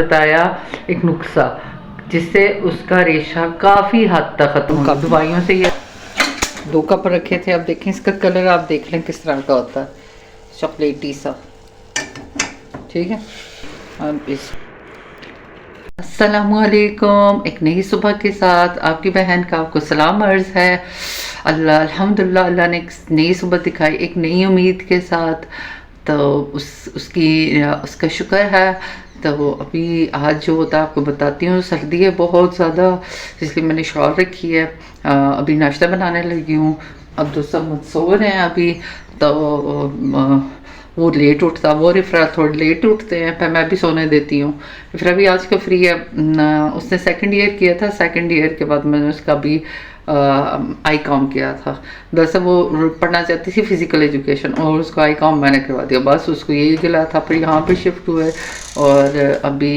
बताया एक नुस्खा जिससे उसका रेशा काफ़ी हद तक खत्म होगा दवाइयों से। ये 2 कप रखे थे, अब देखें इसका कलर आप देख लें किस तरह का होता है, चॉकलेटी सा। ठीक है, अब इस अस्सलामुअलैकुम, एक नई सुबह के साथ आपकी बहन का आपको सलाम अर्ज़ है। अल्हम्दुलिल्लाह, अल्लाह ने एक नई सुबह दिखाई एक नई उम्मीद के साथ, तो उसका शुक्र है। तो अभी आज जो होता है आपको बताती हूँ, सर्दी है बहुत ज़्यादा, इसलिए मैंने शॉल रखी है। अभी नाश्ता बनाने लगी हूँ। अब तो सब सो रहे हैं अभी, तो वो लेट उठता, वो रिफ्रा थोड़े लेट उठते हैं, फिर मैं भी सोने देती हूँ। रिफ्रा भी आज का फ्री है, उसने सेकंड ईयर किया था, सेकंड ईयर के बाद मैंने उसका भी आई कॉम किया था। दरअसल वो पढ़ना चाहती थी फिज़िकल एजुकेशन, और उसको आई कॉम मैंने करवा दिया, बस उसको यही गिला था। फिर यहाँ पे शिफ्ट हुए और अभी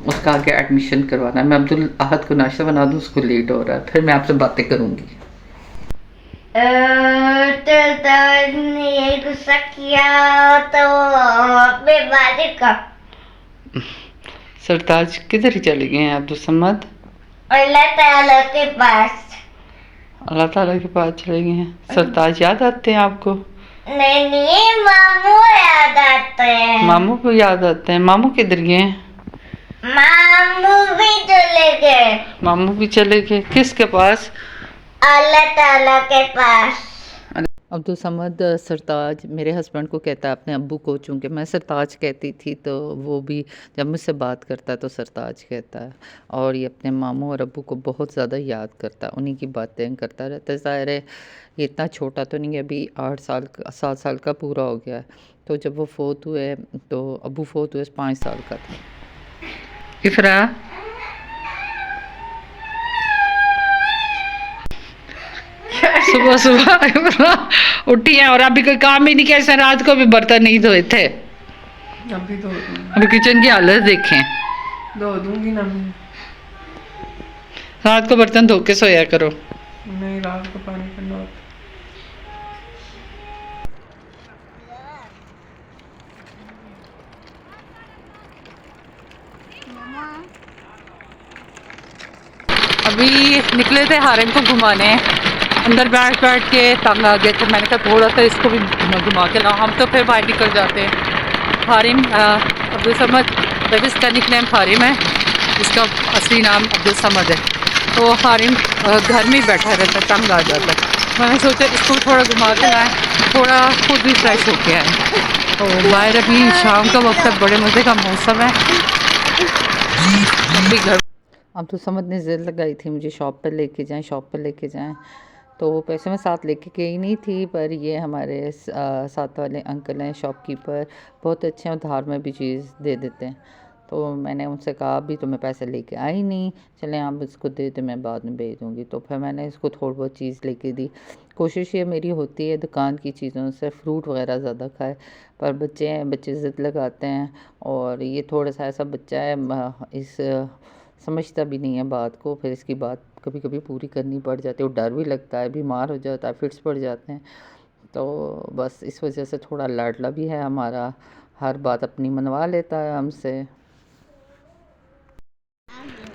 उसका आगे एडमिशन करवाना है। मैं अब्दुल अहद को नाश्ता बना दूँ, उसको लेट हो रहा है, फिर मैं आपसे बातें करूँगी। ये गुस्सा किया तो बीमारी का सरताज किधर चले गए हैं अब्दुल समद? अल्लाह ताला के पास। अल्लाह ताला के पास चले गए हैं। सरताज याद आते हैं आपको? नहीं, मामू याद आते हैं। मामू को याद आते हैं। मामू किधर गए हैं? मामू भी चले गए। मामू भी चले गए, किसके पास? अल्लाह ताला के पास। अब्दुल समद सरताज मेरे हस्बैंड को कहता है अपने अब्बू को, चूँकि मैं सरताज कहती थी तो वो भी जब मुझसे बात करता है तो सरताज कहता है। और ये अपने मामू और अब्बू को बहुत ज़्यादा याद करता है, उन्हीं की बातें करता रहता है। ज़ाहिर है ये इतना छोटा तो नहीं है, अभी 7 साल का पूरा हो गया है। तो जब वो फोत हुए तो अब्बू फोत हुए 5 साल का था। इफ़रा सुबह सुबह उठी है और अभी कोई काम ही नहीं किया, ऐसा रात को भी बर्तन नहीं धोए थे। अभी धो दूंगी। अभी किचन की हालत देखें। धो दूंगी ना मैं। रात को बर्तन धो के सोया करो। नहीं, रात को पानी करना होता। अभी निकले थे हारिम को घुमाने, अंदर बैठ बैठ के तंग आ गए थे। मैंने कहा थोड़ा सा इसको भी घुमा के लाओ, हम तो फिर बाहर निकल जाते हैं। हारिम अब्दुल समद, वैसे इसका निकनेम हारिम है, इसका असली नाम अब्दुल समद है। तो हारिम घर में ही बैठा रहता है, तंग आ जाता है। मैंने सोचा इसको थोड़ा घुमा के लाएँ, थोड़ा खुद भी फ्रेश होके आए। तो बाहर अभी शाम का वक्त है, बड़े मज़े का मौसम है। अभी घर अब्दुल समद ने ज़िद लगाई थी मुझे शॉप पर लेके जाएं, शॉप पर लेके जाएं। तो पैसे मैं साथ लेके गई नहीं थी, पर ये हमारे साथ वाले अंकल हैं शॉपकीपर, बहुत अच्छे हैं, उधार में भी चीज़ दे देते हैं। तो मैंने उनसे कहा अभी तो मैं पैसे लेके आई नहीं, चलें आप इसको दे दे, मैं बाद में भेज दूँगी। तो फिर मैंने इसको थोड़ी बहुत चीज़ लेके दी। कोशिश ये मेरी होती है दुकान की चीज़ों से फ्रूट वगैरह ज़्यादा खाए, पर बच्चे हैं, बच्चे ज़िद लगाते हैं। और ये थोड़ा सा ऐसा बच्चा है, इस समझता भी नहीं है बात को, फिर इसकी बात कभी कभी पूरी करनी पड़ जाती है। और डर भी लगता है, बीमार हो जाता है, फिट्स पड़ जाते हैं। तो बस इस वजह से थोड़ा लाडला भी है हमारा, हर बात अपनी मनवा लेता है हमसे।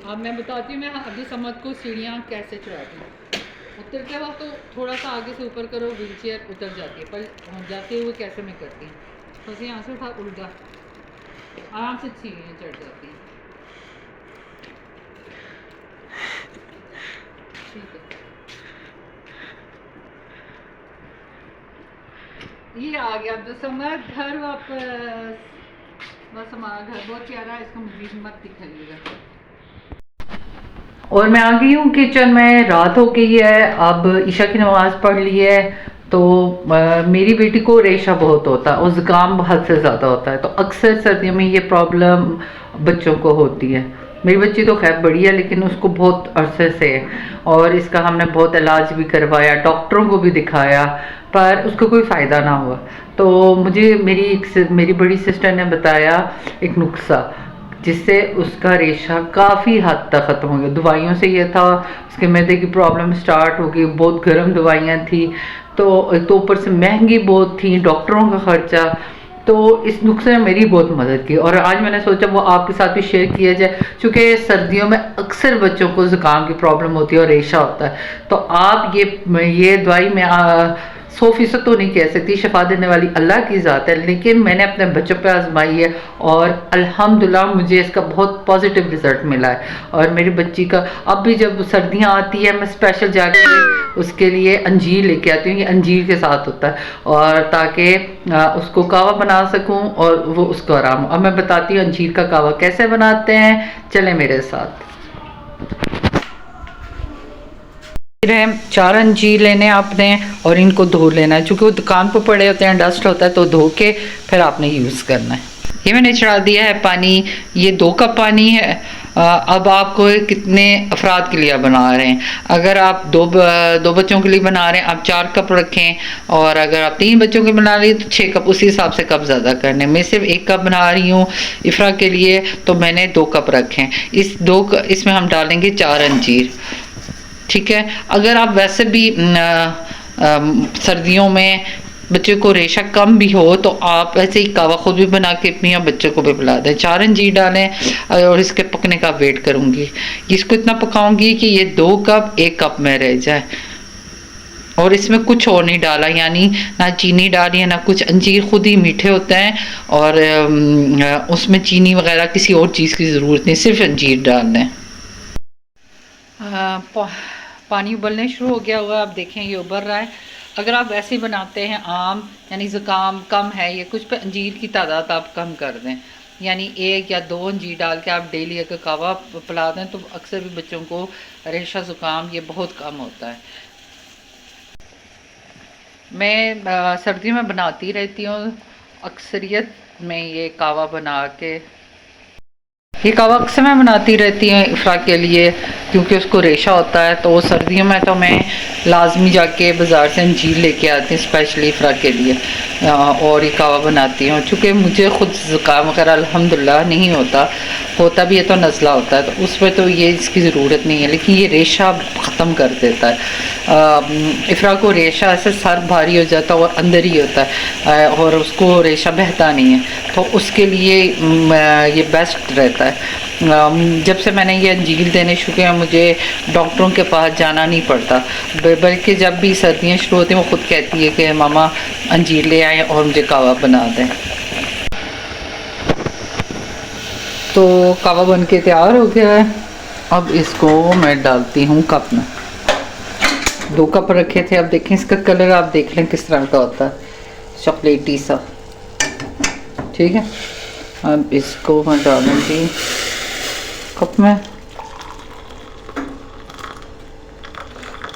अब मैं बताती हूँ मैं अब्दुल समद को सीढ़ियाँ कैसे चढ़ाती हूँ। उतरते वक्त तो थोड़ा सा आगे से ऊपर करो, व्हील चेयर उतर जाती है, पर जाते हुए कैसे मैं करती हूँ, बस यहाँ से उठा उल्टा आराम से सीढ़ियाँ चढ़ जाती हैं। ये आ गया अब्दुल समद घर वापस। बस हमारा घर बहुत प्यारा है, इसको मजीद मत दिखाइएगा। और मैं आ गई हूँ किचन में, रात हो गई है, अब ईशा की नमाज़ पढ़ ली है। तो मेरी बेटी को रेशा बहुत होता है और ज़ुकाम हद से ज़्यादा होता है, तो अक्सर सर्दियों में ये प्रॉब्लम बच्चों को होती है। मेरी बच्ची तो खैर बड़ी है, लेकिन उसको बहुत अरसे से है, और इसका हमने बहुत इलाज भी करवाया, डॉक्टरों को भी दिखाया, पर उसको कोई फ़ायदा ना हुआ। तो मुझे मेरी बड़ी सिस्टर ने बताया एक नुस्खा जिससे उसका रेशा काफ़ी हद तक ख़त्म हो गया। दवाइयों से ये था, उसके मैदे की प्रॉब्लम स्टार्ट हो गई, बहुत गर्म दवाइयाँ थी, तो एक तो ऊपर से महंगी बहुत थी, डॉक्टरों का ख़र्चा। तो इस नुस्खे ने मेरी बहुत मदद की और आज मैंने सोचा वो आपके साथ भी शेयर किया जाए, क्योंकि सर्दियों में अक्सर बच्चों को ज़ुकाम की प्रॉब्लम होती है और रेशा होता है। तो आप ये दवाई में 100% तो नहीं कह सकती, शफा देने वाली अल्लाह की ज़ात है, लेकिन मैंने अपने बच्चों पे आजमाई है और अल्हम्दुलिल्लाह मुझे इसका बहुत पॉजिटिव रिज़ल्ट मिला है। और मेरी बच्ची का अब भी जब सर्दियाँ आती है मैं स्पेशल जाके उसके लिए अंजीर लेके आती हूँ, ये अंजीर के साथ होता है, और ताकि उसको कावा बना सकूँ और वो उसको आराम। अब मैं बताती हूँ अंजीर का कावा कैसे बनाते हैं, चलें मेरे साथ। 4 अंजीर लेने आपने और इनको धो लेना है, क्योंकि वो दुकान पर पड़े होते हैं, डस्ट होता है, तो धो के फिर आपने यूज़ करना है। ये मैंने चढ़ा दिया है पानी, ये 2 कप पानी है। अब आपको कितने अफराद के लिए बना रहे हैं, अगर आप दो बच्चों के लिए बना रहे हैं आप 4 कप रखें, और अगर आप 3 बच्चों के बना रही हैं तो 6 कप, उसी हिसाब से कप ज़्यादा करने। मैं सिर्फ 1 कप बना रही हूँ इफ्रा के लिए, तो मैंने 2 कप रखे हैं। इसमें हम डालेंगे 4 अंजीर, ठीक है। अगर आप वैसे भी सर्दियों में बच्चे को रेशा कम भी हो तो आप ऐसे ही कावा खुद भी बना के अपनी या बच्चे को भी पिला दें। 4 अंजीर डालें और इसके पकने का वेट करूँगी। इसको इतना पकाऊंगी कि ये 2 कप 1 कप में रह जाए, और इसमें कुछ और नहीं डाला, यानी ना चीनी डाली है ना कुछ। अंजीर खुद ही मीठे होते हैं और उसमें चीनी वगैरह किसी और चीज़ की ज़रूरत नहीं, सिर्फ अंजीर डाल दें। पानी उबलने शुरू हो गया हुआ, आप देखें ये उबल रहा है। अगर आप वैसे ही बनाते हैं आम, यानी ज़ुकाम कम है ये कुछ पे, अंजीर की तादाद आप कम कर दें, यानी 1 या 2 अंजीर डाल के आप डेली अगर कावा पिला दें तो अक्सर भी बच्चों को रेशा ज़ुकाम ये बहुत कम होता है। मैं सर्दी में बनाती रहती हूँ अक्सरियत में ये कावा बना के। ये कावा अक्सर मैं बनाती रहती हूँ इफ्रा के लिए, क्योंकि उसको रेशा होता है। तो सर्दियों में तो मैं लाजमी जाके बाज़ार से अंजीर लेके आती हूँ स्पेशली इफ्रा के लिए, और ये कावा बनाती हूँ। चूँकि मुझे ख़ुद ज़ुकाम वगैरह अल्हम्दुलिल्लाह नहीं होता भी है तो नज़ला होता है, तो उसमें तो ये इसकी ज़रूरत नहीं है, लेकिन ये रेशा ख़त्म कर देता है। इफ्रा को रेशा ऐसे सर भारी हो जाता है और अंदर ही होता है, और उसको रेशा बहता नहीं है, तो उसके लिए ये बेस्ट रहता है। जब से मैंने ये अंजीर देने शुरू किया मुझे डॉक्टरों के पास जाना नहीं पड़ता, बल्कि जब भी सर्दियाँ शुरू होती हैं वो ख़ुद कहती है कि मामा अंजीर ले आएँ और मुझे कावा बना दें। तो कावा बन के तैयार हो गया है। अब इसको मैं डालती हूँ कप में। 2 कप रखे थे, अब देखें इसका कलर आप देख लें किस तरह का होता है, चॉकलेटी सा, ठीक है। अब इसको मैं डालूंगी कप में।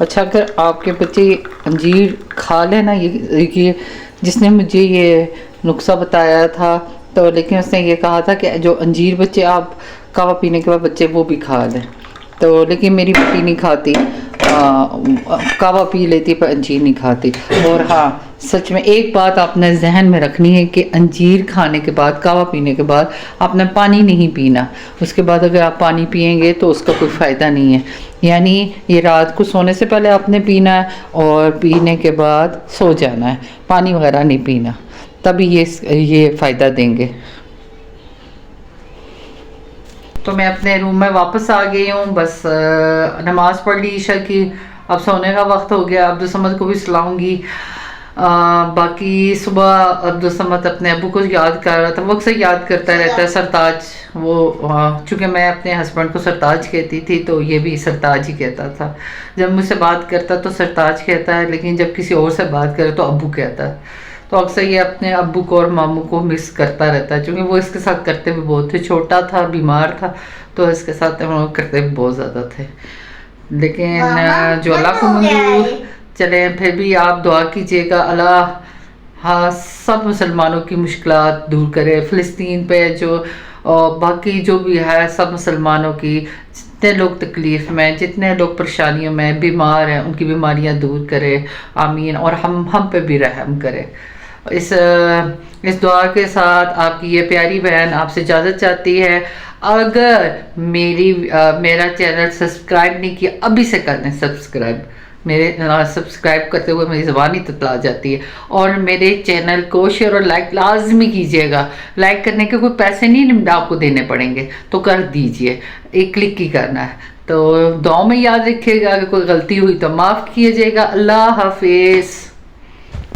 अच्छा, अगर आपके बच्चे अंजीर खा लेना, ये जिसने मुझे ये नुस्खा बताया था, तो लेकिन उसने ये कहा था कि जो अंजीर बच्चे आप कावा पीने के बाद बच्चे वो भी खा लें, तो लेकिन मेरी बेटी नहीं खाती, कावा पी लेती पर अंजीर नहीं खाती। और हाँ, सच में एक बात आपने जहन में रखनी है कि अंजीर खाने के बाद, कावा पीने के बाद आपने पानी नहीं पीना। उसके बाद अगर आप पानी पिएंगे तो उसका कोई फ़ायदा नहीं है, यानी ये रात को सोने से पहले आपने पीना है और पीने के बाद सो जाना है, पानी वगैरह नहीं पीना, तभी ये फ़ायदा देंगे। तो मैं अपने रूम में वापस आ गई हूँ, बस नमाज़ पढ़ ली ईशा की, अब सोने का वक्त हो गया। अब्दुल समद को भी सुलाऊंगी। बाकी सुबह अब्दुल समद अपने अबू को याद कर रहा था, वो अक्सर याद करता रहता है सरताज। वो चूँकि मैं अपने हस्बैंड को सरताज कहती थी तो ये भी सरताज ही कहता था। जब मुझसे बात करता तो सरताज कहता है, लेकिन जब किसी और से बात करे तो अबू कहता है। तो अक्सर ये अपने अब्बू को और मामू को मिस करता रहता है, क्योंकि वो इसके साथ करते भी बहुत थे। छोटा था, बीमार था, तो इसके साथ हम लोग करते भी बहुत ज़्यादा थे। लेकिन जो अल्लाह को मंजूर, चले फिर भी आप दुआ कीजिएगा अल्लाह हाँ सब मुसलमानों की मुश्किलात दूर करे। फ़िलिस्तीन पे जो बाकी जो भी है सब मुसलमानों की, जितने लोग तकलीफ़ में, जितने लोग परेशानियों में बीमार हैं, उनकी बीमारियां दूर करे, आमीन। और हम पे भी रहम करे। इस दुआ के साथ आपकी ये प्यारी बहन आपसे इजाज़त चाहती है। अगर मेरा चैनल सब्सक्राइब नहीं किया, अभी से कर लें सब्सक्राइब, मेरे सब्सक्राइब करते हुए मेरी ज़बान ही ततला जाती है। और मेरे चैनल को शेयर और लाइक लाजमी कीजिएगा। लाइक करने के कोई पैसे नहीं आपको देने पड़ेंगे, तो कर दीजिए, एक क्लिक ही करना है। तो दुआ में याद रखिएगा, अगर कोई गलती हुई तो माफ़ कीजिएगा। अल्लाह हाफिज़।